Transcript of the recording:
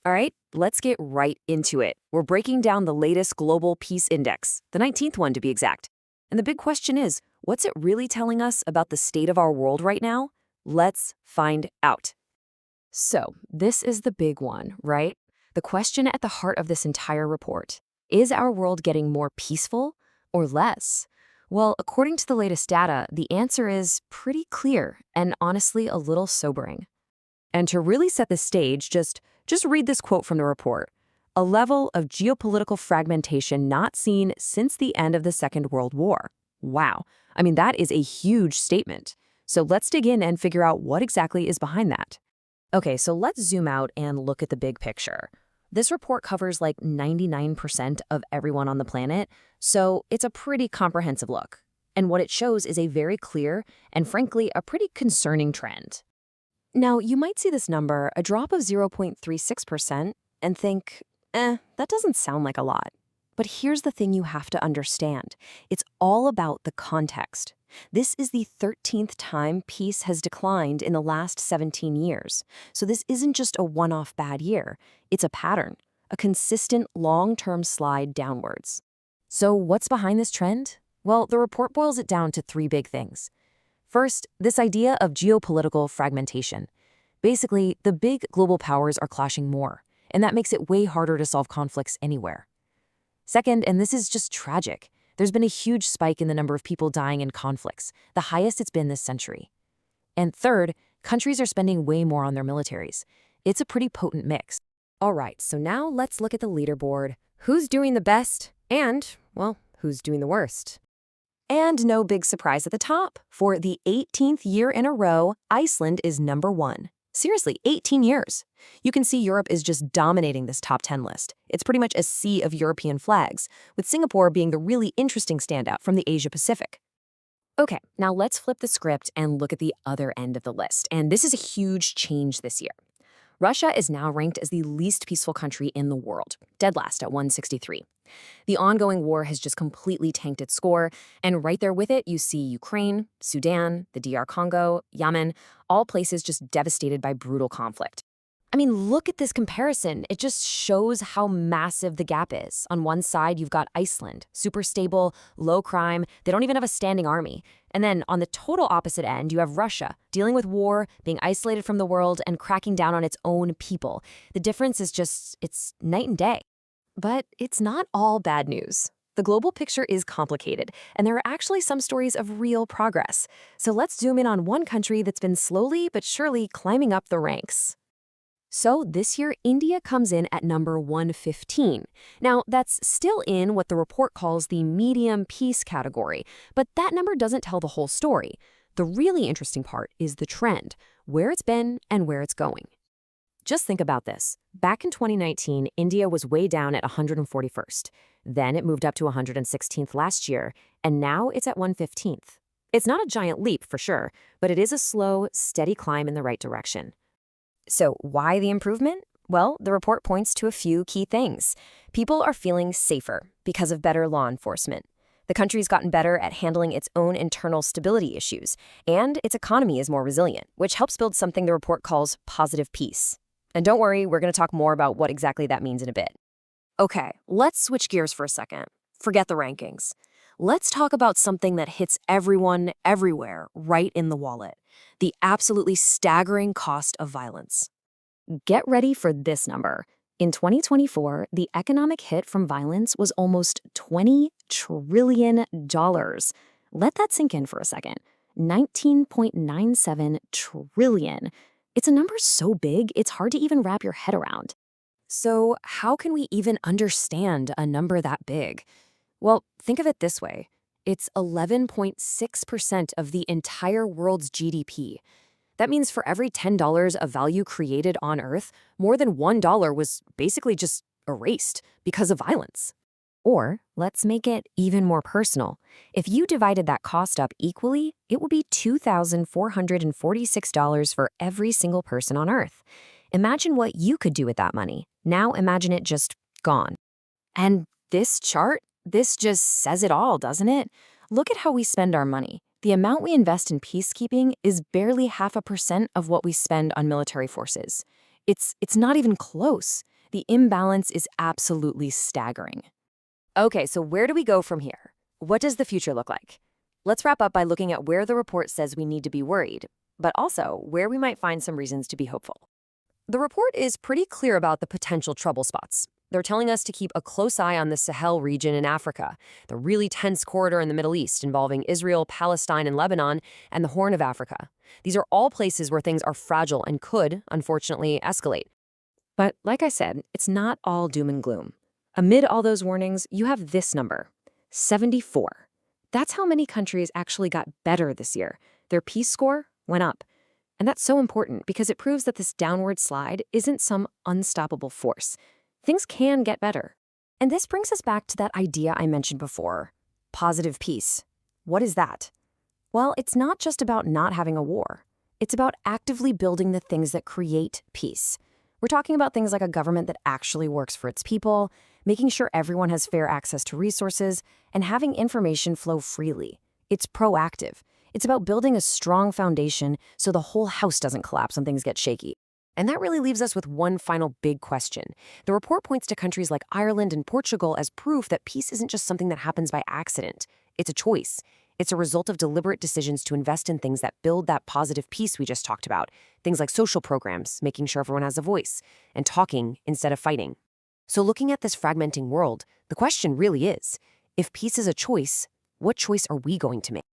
All right, let's get right into it. We're breaking down the latest global peace index, the 19th one to be exact. And the big question is, what's it really telling us about the state of our world right now? Let's find out. So, this is the big one, right? The question at the heart of this entire report. Is our world getting more peaceful or less? Well, according to the latest data, the answer is pretty clear and honestly a little sobering. And to really set the stage, just read this quote from the report. A level of geopolitical fragmentation not seen since the end of the Second World War. Wow. I mean, that is a huge statement. So let's dig in and figure out what exactly is behind that. Okay, so let's zoom out and look at the big picture. This report covers like 99% of everyone on the planet, so it's a pretty comprehensive look. And what it shows is a very clear and frankly a pretty concerning trend. Now, you might see this number, a drop of 0.36%, and think, that doesn't sound like a lot. But here's the thing you have to understand. It's all about the context. This is the 13th time peace has declined in the last 17 years. So this isn't just a one-off bad year. It's a pattern, a consistent long-term slide downwards. So what's behind this trend? Well, the report boils it down to three big things. First, this idea of geopolitical fragmentation. Basically, the big global powers are clashing more, and that makes it way harder to solve conflicts anywhere. Second, and this is just tragic, there's been a huge spike in the number of people dying in conflicts, the highest it's been this century. And third, countries are spending way more on their militaries. It's a pretty potent mix. All right, so now let's look at the leaderboard. Who's doing the best and, well, who's doing the worst? And no big surprise at the top. For the 18th year in a row, Iceland is number one. Seriously, 18 years. You can see Europe is just dominating this top 10 list. It's pretty much a sea of European flags, with Singapore being the really interesting standout from the Asia-Pacific. Okay, now let's flip the script and look at the other end of the list. And this is a huge change this year. Russia is now ranked as the least peaceful country in the world, dead last at 163. The ongoing war has just completely tanked its score, and right there with it, you see Ukraine, Sudan, the DR Congo, Yemen, all places just devastated by brutal conflict. I mean, look at this comparison. It just shows how massive the gap is. On one side, you've got Iceland, super stable, low crime, they don't even have a standing army. And then on the total opposite end, you have Russia, dealing with war, being isolated from the world, and cracking down on its own people. The difference is just, it's night and day. But it's not all bad news. The global picture is complicated, and there are actually some stories of real progress. So let's zoom in on one country that's been slowly but surely climbing up the ranks. So this year, India comes in at number 115. Now, that's still in what the report calls the medium peace category, but that number doesn't tell the whole story. The really interesting part is the trend, where it's been and where it's going. Just think about this. Back in 2019, India was way down at 141st. Then it moved up to 116th last year, and now it's at 115th. It's not a giant leap for sure, but it is a slow, steady climb in the right direction. So why the improvement? Well, the report points to a few key things. People are feeling safer because of better law enforcement. The country's gotten better at handling its own internal stability issues, and its economy is more resilient, which helps build something the report calls positive peace. And don't worry, we're going to talk more about what exactly that means in a bit. Okay, let's switch gears for a second. Forget the rankings. Let's talk about something that hits everyone, everywhere, right in the wallet. The absolutely staggering cost of violence. Get ready for this number. In 2024, the economic hit from violence was almost $20 trillion. Let that sink in for a second. 19.97 trillion. It's a number so big, it's hard to even wrap your head around. So how can we even understand a number that big? Well, think of it this way. It's 11.6% of the entire world's GDP. That means for every $10 of value created on Earth, more than $1 was basically just erased because of violence. Or let's make it even more personal. If you divided that cost up equally, it would be $2,446 for every single person on Earth. Imagine what you could do with that money. Now imagine it just gone. And this chart, this just says it all, doesn't it? Look at how we spend our money. The amount we invest in peacekeeping is barely 0.5% of what we spend on military forces. It's not even close. The imbalance is absolutely staggering. Okay, so where do we go from here? What does the future look like? Let's wrap up by looking at where the report says we need to be worried, but also where we might find some reasons to be hopeful. The report is pretty clear about the potential trouble spots. They're telling us to keep a close eye on the Sahel region in Africa, the really tense corridor in the Middle East involving Israel, Palestine, and Lebanon, and the Horn of Africa. These are all places where things are fragile and could, unfortunately, escalate. But like I said, it's not all doom and gloom. Amid all those warnings, you have this number, 74. That's how many countries actually got better this year. Their peace score went up. And that's so important because it proves that this downward slide isn't some unstoppable force. Things can get better. And this brings us back to that idea I mentioned before, positive peace. What is that? Well, it's not just about not having a war. It's about actively building the things that create peace. We're talking about things like a government that actually works for its people, making sure everyone has fair access to resources, and having information flow freely. It's proactive. It's about building a strong foundation so the whole house doesn't collapse when things get shaky. And that really leaves us with one final big question. The report points to countries like Ireland and Portugal as proof that peace isn't just something that happens by accident. It's a choice. It's a result of deliberate decisions to invest in things that build that positive peace we just talked about. Things like social programs, making sure everyone has a voice, and talking instead of fighting. So looking at this fragmenting world, the question really is, if peace is a choice, what choice are we going to make?